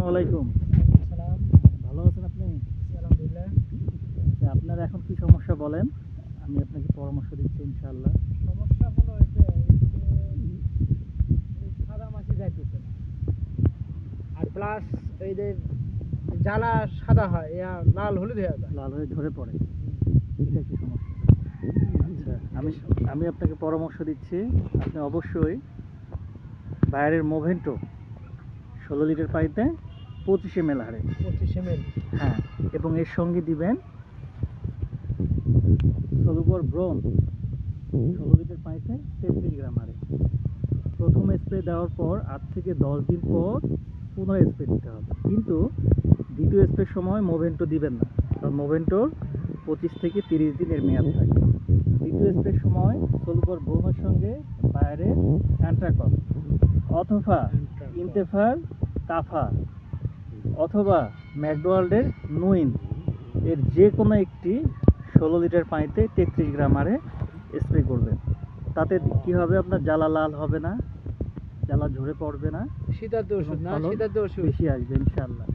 আলাইকুম। সালাম। ভালো আছেন আপনি? আলহামদুলিল্লাহ। আচ্ছা, আপনার এখন কি সমস্যা বলেন, আমি আপনাকে পরামর্শ দিচ্ছি ইনশাআল্লাহ। সমস্যা হলো যে এই সাদা মাছি যাইতেছে না, আর প্লাস এই যে জ্বালা সাদা হয়, লাল হলুদ হয়ে যায়। লাল হয়ে ঝরে পড়ে, এটা কি সমস্যা? আচ্ছা, আমি আমি আপনাকে পরামর্শ দিচ্ছি, আপনি অবশ্যই বাইরের মোভেন্টো 16 লিটার পাইপে 25 ml হারে, 25 ml। হ্যাঁ, এবং এর সঙ্গে দিবেন সলুবর ব্রোন 16 লিটার পাইপে 33 গ্রাম হারে। প্রথম স্প্রে দেওয়ার পর 8 থেকে 10 দিন পর পুনরায় স্প্রে দিতে হবে, কিন্তু দ্বিতীয় স্প্রের সময় মোভেন্টো দিবেন না, কারণ মোভেন্টোর 25 থেকে 30 দিনের মেয়াদ থাকে। দ্বিতীয় স্প্রের সময় সলুবর ব্রোনের সঙ্গে বাইরে অ্যান্ট্রাকল অথবা ইন্তেফার কাফা অথবা ম্যাকডোনাল্ডের নুইন এর যে কোনো একটি 16 লিটার পানিতে 33 গ্রাম হারে স্প্রে করবেন। তাতে কি হবে, আপনার জ্বালা লাল হবে না, জ্বালা ঝরে পড়বে না, শীতার্ত ওষুধ না, ফলন শীতার্ত ওষুধ। বেশি আসবে ইনশাআল্লাহ।